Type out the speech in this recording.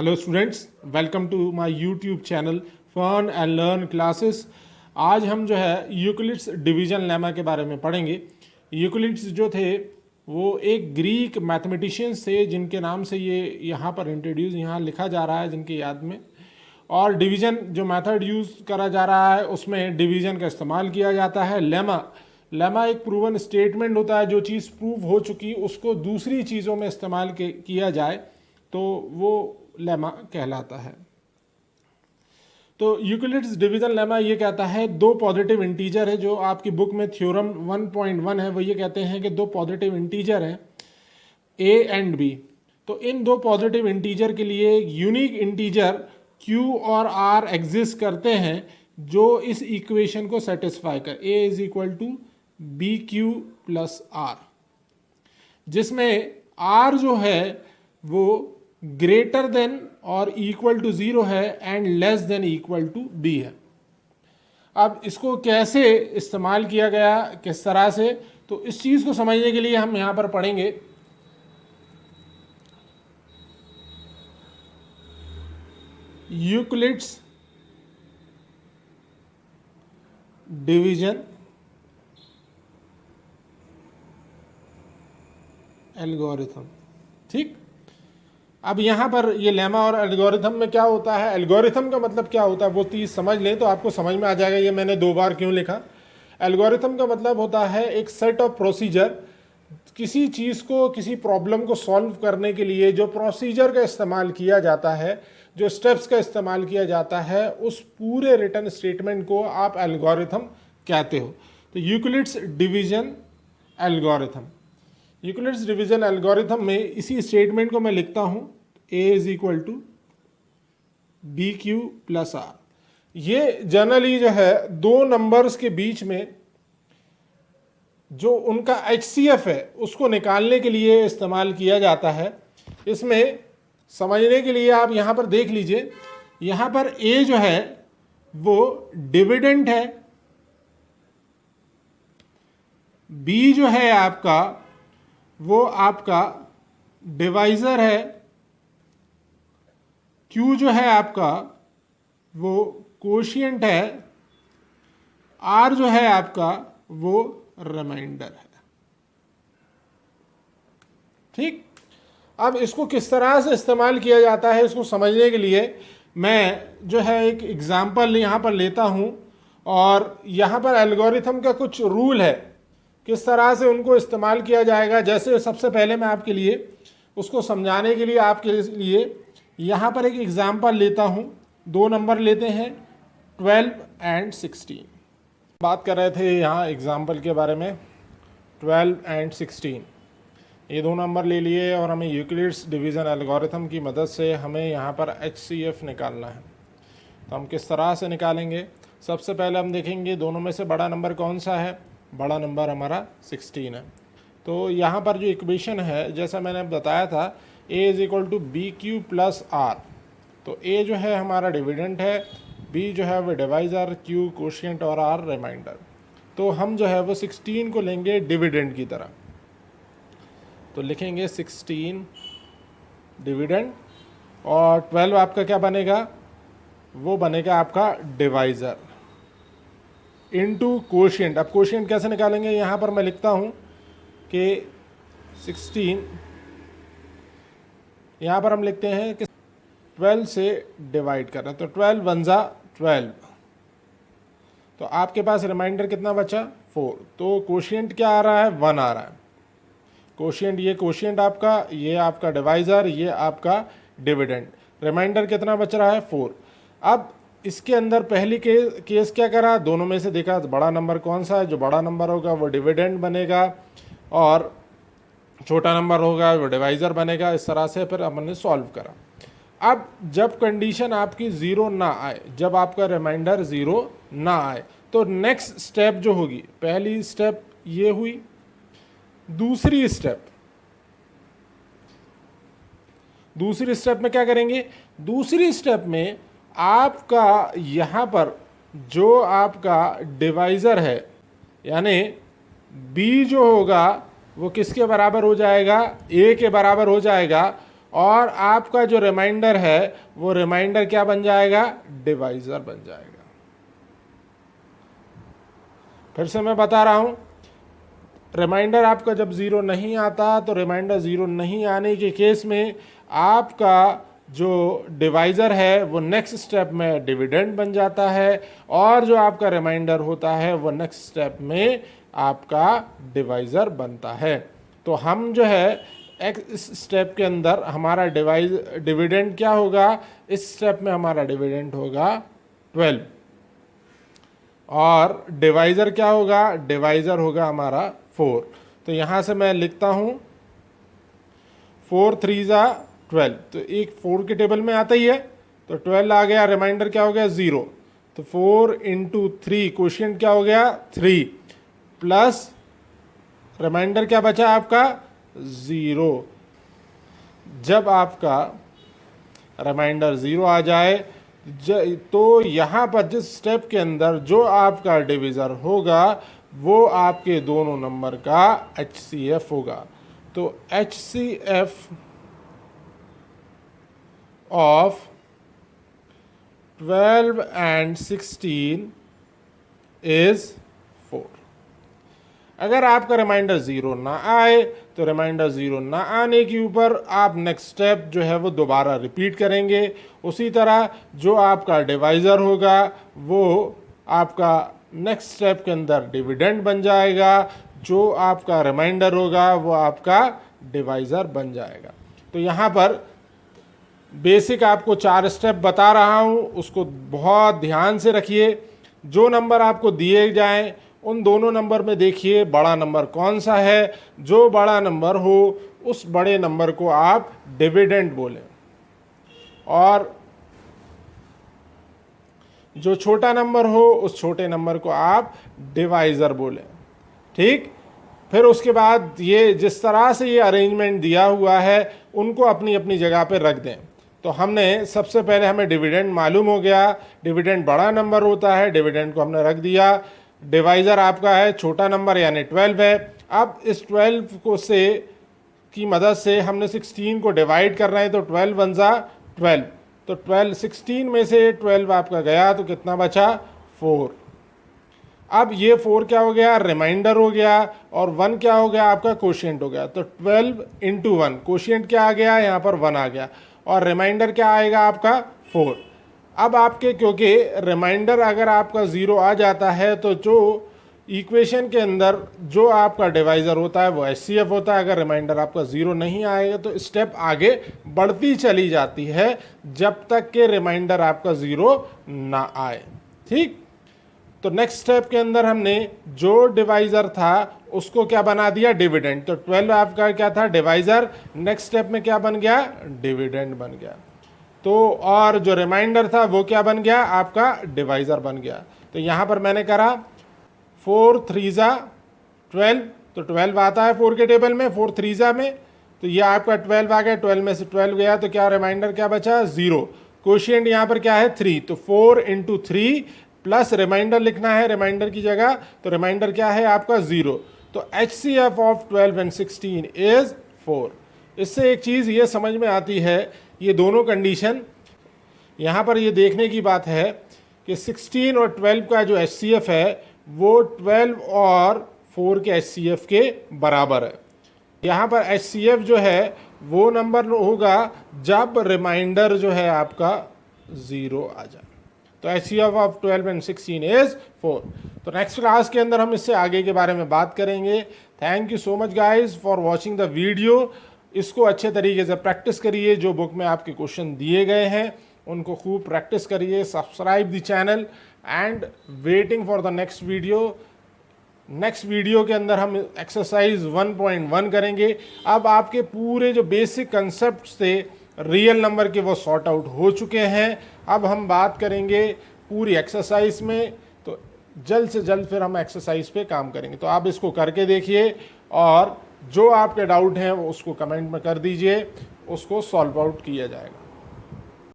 Hello students, welcome to my YouTube channel fun and learn classes. आज हम जो है यूक्लिड्स डिवीजन लेमा के बारे में पढ़ेंगे। यूक्लिड्स जो थे वो एक ग्रीक मैथमेटिशियंस थे जिनके नाम से ये यहाँ पर इंट्रोड्यूस यहाँ लिखा जा रहा है जिनकी याद में। और डिवीजन जो मेथड यूज़ करा जा रहा है उसमें डिवीजन का इस्तेमाल किया जाता है। लेमा एक प्रूवन स्टेटमेंट होता है, जो चीज़ प्रूव हो चुकी उसको दूसरी चीज़ों में इस्तेमाल किया जाए तो वो लेमा कहलाता है। तो यूक्लिड्स डिवीजन लेमा ये कहता है दो पॉजिटिव इंटीजर है, जो आपकी बुक में थ्योरम 1.1 है, वो ये कहते हैं कि दो पॉजिटिव इंटीजर हैं a एंड b। तो इन दो पॉजिटिव इंटीजर के लिए यूनिक इंटीजर q और r एग्जिस्ट करते हैं जो इस इक्वेशन को सेटिस्फाई कर a is equal to B Q plus R, जिसमें r जो है वो ग्रेटर देन और इक्वल टू 0 है and less than equal to b है। अब इसको कैसे इस्तेमाल किया गया, किस तरह से, तो इस चीज़ को समझने के लिए हम यहाँ पर पढ़ेंगे यूक्लिड्स डिवीजन एल्गोरिथम। ठीक, अब यहाँ पर ये लेमा और एल्गोरिथम में क्या होता है, एल्गोरिथम का मतलब क्या होता है वो चीज़ समझ लें तो आपको समझ में आ जाएगा ये मैंने दो बार क्यों लिखा। एल्गोरिथम का मतलब होता है एक सेट ऑफ प्रोसीजर, किसी चीज़ को, किसी प्रॉब्लम को सॉल्व करने के लिए जो प्रोसीजर का इस्तेमाल किया जाता है, जो स्टेप्स का इस्तेमाल किया जाता है, उस पूरे रिटर्न स्टेटमेंट को आप एल्गोरिथम कहते हो। तो Euclid's division algorithm, Euclid's division algorithm में इसी स्टेटमेंट को मैं लिखता हूं a is equal to B Q plus R. ये जनरली जो है दो नंबर्स के बीच में जो उनका HCF है उसको निकालने के लिए इस्तेमाल किया जाता है। इसमें समझने के लिए आप यहां पर देख लीजिए, यहां पर a जो है वो डिविडेंड है, b जो है आपका वो आपका डिवाइजर है, Q जो है आपका वो कोशिएंट है, R जो है आपका वो रिमाइंडर है। ठीक, अब इसको किस तरह से इस्तेमाल किया जाता है इसको समझने के लिए मैं जो है एक एग्जांपल यहाँ पर लेता हूँ, और यहाँ पर एल्गोरिथम का कुछ रूल है किस तरह से उनको इस्तेमाल किया जाएगा। जैसे सबसे पहले मैं आपके लिए उसको समझाने के लिए आपके लिए यहाँ पर एक एग्जांपल लेता हूँ। दो नंबर लेते हैं 12 एंड 16। बात कर रहे थे यहाँ एग्जांपल के बारे में 12 एंड 16। ये दो नंबर ले लिए और हमें यूक्लिड्स डिवीज़न एल्गोरिथम की मदद से हमें यहाँ पर HCF निकालना है। तो हम किस तरह से निकालेंगे, सबसे पहले हम देखेंगे दोनों में से बड़ा नंबर कौन सा है। बड़ा नंबर हमारा 16 है। तो यहाँ पर जो इक्वेशन है जैसा मैंने बताया था a is equal to B Q plus R. तो a जो है हमारा डिविडेंट है, b जो है वो डिवाइजर, q कोशिएंट और r रिमाइंडर। तो हम जो है वो 16 को लेंगे डिविडेंड की तरह, तो लिखेंगे 16 डिविडेंड, और 12 आपका क्या बनेगा, वो बनेगा आपका डिवाइजर इनटू कोशिएंट। अब कोशिएंट कैसे निकालेंगे, यहाँ पर मैं लिखता हूँ कि 16, यहाँ पर हम लिखते हैं कि 12 से डिवाइड कर रहे हैं, तो 12 वन जा 12, तो आपके पास रिमाइंडर कितना बचा 4। तो कोशिएंट क्या आ रहा है, 1 आ रहा है। कोशिएंट, ये कोशिएंट आपका, ये आपका डिवाइजर, ये आपका डिविडेंड। रिमाइंडर कितना बच रहा है 4। अब इसके अंदर पहली केस क्या करा, दोनों में से देखा बड़ा नंबर कौन सा है, जो बड़ा नंबर होगा वो डिविडेंड बनेगा और छोटा नंबर होगा वो डिवाइजर बनेगा। इस तरह से फिर हमने सॉल्व करा। अब जब कंडीशन आपकी 0 ना आए, जब आपका रिमाइंडर 0 ना आए, तो नेक्स्ट स्टेप जो होगी, पहली स्टेप ये हुई, दूसरी स्टेप में क्या करेंगे, दूसरी स्टेप में आपका यहाँ पर जो आपका डिवाइजर है यानी b जो होगा वो किसके बराबर हो जाएगा, a के बराबर हो जाएगा, और आपका जो रिमाइंडर है वो रिमाइंडर क्या बन जाएगा, डिवाइजर बन जाएगा। फिर से मैं बता रहा हूं, रिमाइंडर आपका जब ज़ीरो नहीं आता तो रिमाइंडर ज़ीरो नहीं आने के केस में आपका जो डिवाइज़र है वो नेक्स्ट स्टेप में डिविडेंड बन जाता है, और जो आपका रिमाइंडर होता है वो नेक्स्ट स्टेप में आपका डिवाइज़र बनता है। तो हम जो है इस स्टेप के अंदर हमारा डिविडेंड क्या होगा, इस स्टेप में हमारा डिविडेंड होगा 12, और डिवाइज़र क्या होगा, डिवाइज़र होगा हमारा 4। तो यहाँ से मैं लिखता हूँ 4 3 ज़ा 12, तो एक 4 के टेबल में आता ही है, तो 12 आ गया, रिमाइंडर क्या हो गया 0, तो 4 इंटू 3 क्वोशिएंट क्या हो गया 3, प्लस रिमाइंडर क्या बचा आपका 0। जब आपका रिमाइंडर 0 आ जाए तो यहाँ पर जिस स्टेप के अंदर जो आपका डिविज़र होगा वो आपके दोनों नंबर का HCF होगा। तो HCF ऑफ 12 and 16 इज 4। अगर आपका रिमाइंडर 0 ना आए तो रिमाइंडर 0 ना आने के ऊपर आप नेक्स्ट स्टेप जो है वो दोबारा रिपीट करेंगे। उसी तरह जो आपका डिवाइज़र होगा वो आपका नेक्स्ट स्टेप के अंदर डिविडेंड बन जाएगा, जो आपका रिमाइंडर होगा वो आपका डिवाइज़र बन जाएगा। तो यहाँ पर बेसिक आपको 4 स्टेप बता रहा हूँ, उसको बहुत ध्यान से रखिए। जो नंबर आपको दिए जाएं उन दोनों नंबर में देखिए बड़ा नंबर कौन सा है, जो बड़ा नंबर हो उस बड़े नंबर को आप डिविडेंड बोलें, और जो छोटा नंबर हो उस छोटे नंबर को आप डिवाइज़र बोलें। ठीक, फिर उसके बाद ये जिस तरह से ये अरेंजमेंट दिया हुआ है उनको अपनी अपनी जगह पे रख दें। तो हमने सबसे पहले हमें डिविडेंड मालूम हो गया, डिविडेंड बड़ा नंबर होता है, डिविडेंड को हमने रख दिया। डिवाइज़र आपका है छोटा नंबर यानी 12 है। अब इस 12 को से की मदद से हमने 16 को डिवाइड कर रहे हैं, तो 12 1 ज़ा 12, तो 12 16 में से 12 आपका गया तो कितना बचा 4। अब ये 4 क्या हो गया, रिमाइंडर हो गया, और 1 क्या हो गया आपका क्वोशिएंट हो गया। तो 12 इंटू 1, क्वोशिएंट क्या आ गया यहाँ पर 1 आ गया, और रिमाइंडर क्या आएगा आपका 4। अब आपके क्योंकि रिमाइंडर अगर आपका 0 आ जाता है तो जो इक्वेशन के अंदर जो आपका डिवाइज़र होता है वो HCF होता है। अगर रिमाइंडर आपका 0 नहीं आएगा तो स्टेप आगे बढ़ती चली जाती है जब तक कि रिमाइंडर आपका 0 ना आए। ठीक, तो नेक्स्ट स्टेप के अंदर हमने जो डिवाइज़र था उसको क्या बना दिया, डिविडेंड। तो 12 आपका क्या था डिवाइज़र, नेक्स्ट स्टेप में क्या बन गया, डिविडेंड बन गया। तो और जो रिमाइंडर था वो क्या बन गया आपका डिवाइज़र बन गया। तो यहाँ पर मैंने करा 4 3 ज़ा 12, तो 12 आता है 4 के टेबल में, 4 3 ज़ा में, तो ये आपका 12 आ गया, 12 में से 12 गया तो क्या रिमाइंडर क्या बचा 0। क्वोशिएंट यहाँ पर क्या है 3, तो 4 इंटू 3 प्लस रिमाइंडर लिखना है रिमाइंडर की जगह, तो रिमाइंडर क्या है आपका 0। तो HCF ऑफ 12 and 16 इज 4। इससे एक चीज़ ये समझ में आती है, ये दोनों कंडीशन यहाँ पर ये देखने की बात है कि 16 और 12 का जो HCF है वो 12 और 4 के HCF के बराबर है। यहाँ पर HCF जो है वो नंबर होगा जब रिमाइंडर जो है आपका 0 आ जाए। तो HCF ऑफ 12 and 16 इज 4। तो नेक्स्ट क्लास के अंदर हम इससे आगे के बारे में बात करेंगे। Thank you so much guys for watching the video. इसको अच्छे तरीके से प्रैक्टिस करिए, जो बुक में आपके क्वेश्चन दिए गए हैं उनको खूब प्रैक्टिस करिए। Subscribe the channel and waiting for the next video. Next video के अंदर हम एक्सरसाइज 1.1 करेंगे। अब आपके पूरे जो बेसिक कंसेप्ट थे रियल नंबर के वो सॉर्ट आउट हो चुके हैं। अब हम बात करेंगे पूरी एक्सरसाइज में, तो जल्द से जल्द फिर हम एक्सरसाइज पे काम करेंगे। तो आप इसको करके देखिए और जो आपके डाउट हैं वो उसको कमेंट में कर दीजिए, उसको सॉल्व आउट किया जाएगा।